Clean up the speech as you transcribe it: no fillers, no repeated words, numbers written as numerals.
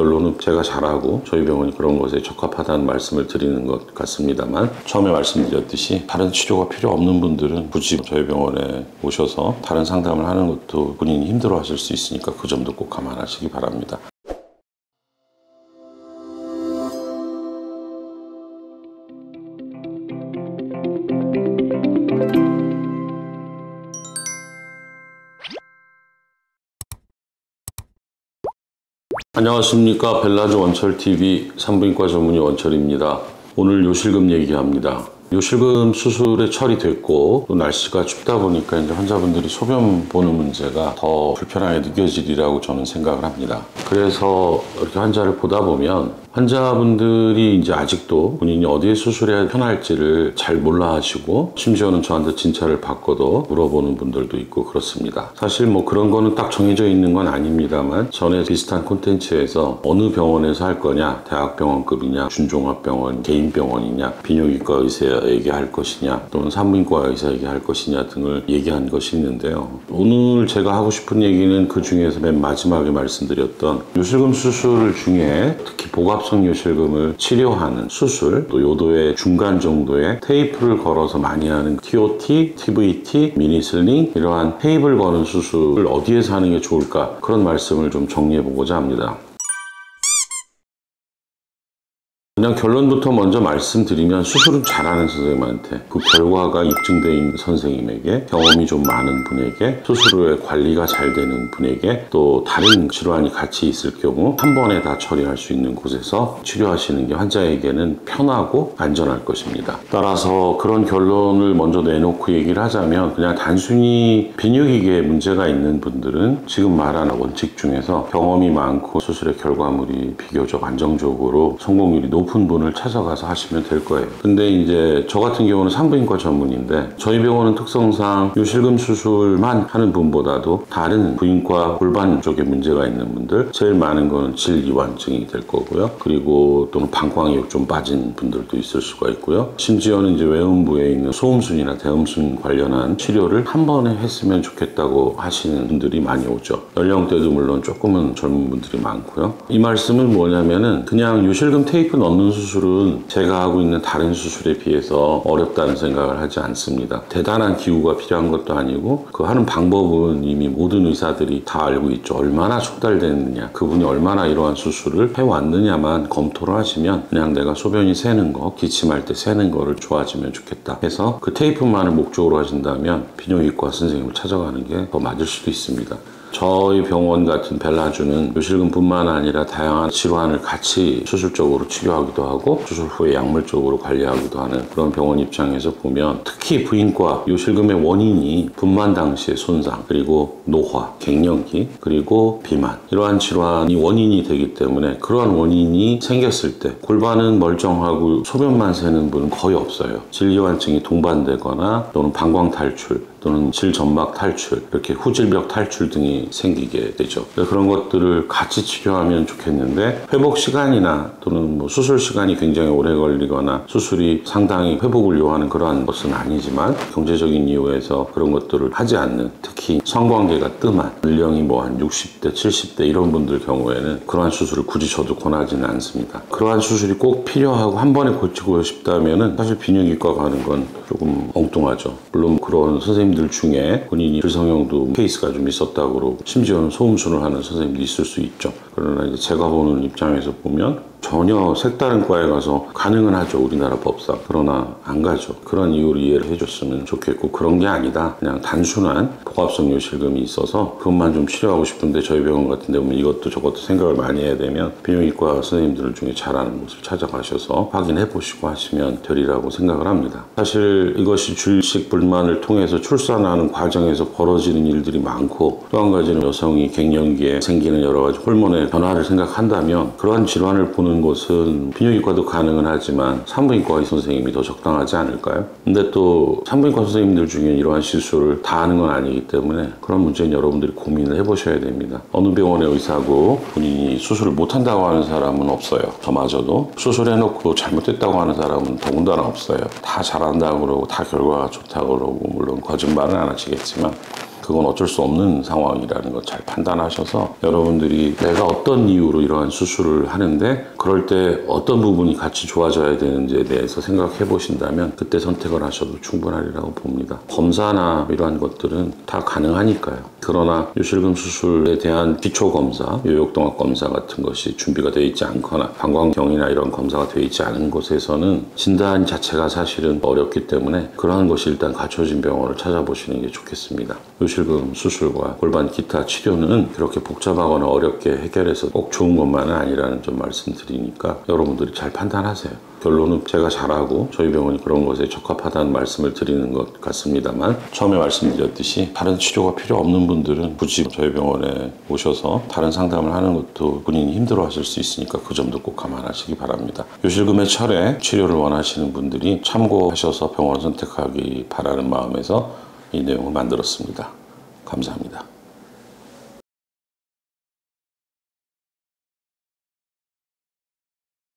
결론은 제가 잘하고 저희 병원이 그런 것에 적합하다는 말씀을 드리는 것 같습니다만, 처음에 말씀드렸듯이 다른 치료가 필요 없는 분들은 굳이 저희 병원에 오셔서 다른 상담을 하는 것도 본인이 힘들어 하실 수 있으니까 그 점도 꼭 감안하시기 바랍니다. 안녕하십니까. 벨라즈 원철TV 산부인과 전문의 원철입니다. 오늘 요실금 얘기합니다. 요실금 수술에 처리됐고 또 날씨가 춥다 보니까 이제 환자분들이 소변 보는 문제가 더 불편하게 느껴지리라고 저는 생각을 합니다. 그래서 이렇게 환자를 보다 보면 환자분들이 이제 아직도 본인이 어디에 수술해야 편할지를 잘 몰라 하시고, 심지어는 저한테 진찰을 받고도 물어보는 분들도 있고 그렇습니다. 사실 뭐 그런 거는 딱 정해져 있는 건 아닙니다만, 전에 비슷한 콘텐츠에서 어느 병원에서 할 거냐, 대학병원급이냐, 준종합병원, 개인병원이냐, 비뇨기과 의사에게 할 것이냐, 또는 산부인과 의사에게 할 것이냐 등을 얘기한 것이 있는데요. 오늘 제가 하고 싶은 얘기는 그 중에서 맨 마지막에 말씀드렸던 요실금 수술 중에 특히 복합성 요실금을 치료하는 수술, 또 요도의 중간 정도의 테이프를 걸어서 많이 하는 TOT, TVT, 미니슬링, 이러한 테이프를 거는 수술을 어디에서 하는 게 좋을까, 그런 말씀을 좀 정리해 보고자 합니다. 그냥 결론부터 먼저 말씀드리면, 수술은 잘하는 선생님한테, 그 결과가 입증되어 있는 선생님에게, 경험이 좀 많은 분에게, 수술 후에 관리가 잘 되는 분에게, 또 다른 질환이 같이 있을 경우 한 번에 다 처리할 수 있는 곳에서 치료하시는 게 환자에게는 편하고 안전할 것입니다. 따라서 그런 결론을 먼저 내놓고 얘기를 하자면, 그냥 단순히 비뇨기계에 문제가 있는 분들은 지금 말한 원칙 중에서 경험이 많고 수술의 결과물이 비교적 안정적으로 성공률이 높은 분을 찾아가서 하시면 될 거예요. 근데 이제 저 같은 경우는 산부인과 전문인데, 저희 병원은 특성상 요실금 수술만 하는 분보다도 다른 부인과 골반 쪽에 문제가 있는 분들, 제일 많은 거는 질이완증이 될 거고요. 그리고 또는 방광이역 좀 빠진 분들도 있을 수가 있고요. 심지어는 이제 외음부에 있는 소음순이나 대음순 관련한 치료를 한 번에 했으면 좋겠다고 하시는 분들이 많이 오죠. 연령대도 물론 조금은 젊은 분들이 많고요. 이 말씀은 뭐냐면은, 그냥 요실금 테이프 넣는 수술은 제가 하고 있는 다른 수술에 비해서 어렵다는 생각을 하지 않습니다. 대단한 기구가 필요한 것도 아니고, 그 하는 방법은 이미 모든 의사들이 다 알고 있죠. 얼마나 촉달됐느냐, 그분이 얼마나 이러한 수술을 해왔느냐만 검토를 하시면, 그냥 내가 소변이 새는 거, 기침할 때 새는 거를 좋아지면 좋겠다 해서 그 테이프만을 목적으로 하신다면 비뇨기과 선생님을 찾아가는 게 더 맞을 수도 있습니다. 저희 병원 같은 벨라주는 요실금뿐만 아니라 다양한 질환을 같이 수술적으로 치료하기도 하고 수술 후에 약물적으로 관리하기도 하는 그런 병원 입장에서 보면, 특히 부인과 요실금의 원인이 분만 당시의 손상, 그리고 노화, 갱년기, 그리고 비만, 이러한 질환이 원인이 되기 때문에, 그러한 원인이 생겼을 때 골반은 멀쩡하고 소변만 새는 분은 거의 없어요. 질이완증이 동반되거나 또는 방광 탈출, 또는 질점막 탈출, 이렇게 후질벽 탈출 등이 생기게 되죠. 그런 것들을 같이 치료하면 좋겠는데, 회복 시간이나 또는 뭐 수술 시간이 굉장히 오래 걸리거나 수술이 상당히 회복을 요하는 그러한 것은 아니지만, 경제적인 이유에서 그런 것들을 하지 않는, 특히 성관계가 뜸한 연령이 뭐 한 60대, 70대 이런 분들 경우에는 그러한 수술을 굳이 저도 권하지는 않습니다. 그러한 수술이 꼭 필요하고 한 번에 고치고 싶다면은 사실 비뇨기과 가는 건 조금 엉뚱하죠. 물론 그런 선생님들 중에 본인이 질성형도 케이스가 좀 있었다고 그러고, 심지어는 소음순을 하는 선생님도 있을 수 있죠. 그러나 이제 제가 보는 입장에서 보면 전혀 색다른 과에 가서 가능은 하죠, 우리나라 법상. 그러나 안 가죠. 그런 이유로 이해를 해줬으면 좋겠고, 그런 게 아니다, 그냥 단순한 복합성 요실금이 있어서 그것만 좀 치료하고 싶은데, 저희 병원 같은 데 보면 이것도 저것도 생각을 많이 해야 되면 비뇨기과 선생님들 중에 잘하는 곳을 찾아가셔서 확인해 보시고 하시면 되리라고 생각을 합니다. 사실 이것이 줄식 불만을 통해서 출산하는 과정에서 벌어지는 일들이 많고, 또 한 가지는 여성이 갱년기에 생기는 여러 가지 호르몬의 변화를 생각한다면, 그러한 질환을 보는 것은 비뇨기과도 가능은 하지만 산부인과 선생님이 더 적당하지 않을까요? 근데 또 산부인과 선생님들 중에 이러한 시술을 다 하는 건 아니기 때문에, 그런 문제는 여러분들이 고민을 해보셔야 됩니다. 어느 병원의 의사고 본인이 수술을 못한다고 하는 사람은 없어요. 저마저도 수술해놓고 잘못됐다고 하는 사람은 더군다나 없어요. 다 잘한다고 그러고 다 결과가 좋다고 그러고, 물론 거짓말은 안 하시겠지만 그건 어쩔 수 없는 상황이라는 걸 잘 판단하셔서 여러분들이 내가 어떤 이유로 이러한 수술을 하는데 그럴 때 어떤 부분이 같이 좋아져야 되는지에 대해서 생각해 보신다면 그때 선택을 하셔도 충분하리라고 봅니다. 검사나 이러한 것들은 다 가능하니까요. 그러나 요실금 수술에 대한 기초검사, 요역동학 검사 같은 것이 준비가 되어 있지 않거나 방광경이나 이런 검사가 되어 있지 않은 곳에서는 진단 자체가 사실은 어렵기 때문에 그러한 것이 일단 갖춰진 병원을 찾아보시는 게 좋겠습니다. 요실금 수술과 골반 기타 치료는 그렇게 복잡하거나 어렵게 해결해서 꼭 좋은 것만은 아니라는 점 말씀드리니까 여러분들이 잘 판단하세요. 결론은 제가 잘하고 저희 병원이 그런 것에 적합하다는 말씀을 드리는 것 같습니다만 처음에 말씀드렸듯이 다른 치료가 필요 없는 분들은 굳이 저희 병원에 오셔서 다른 상담을 하는 것도 본인이 힘들어 하실 수 있으니까 그 점도 꼭 감안하시기 바랍니다. 요실금의 철회 치료를 원하시는 분들이 참고하셔서 병원을 선택하기 바라는 마음에서 이 내용을 만들었습니다. 감사합니다.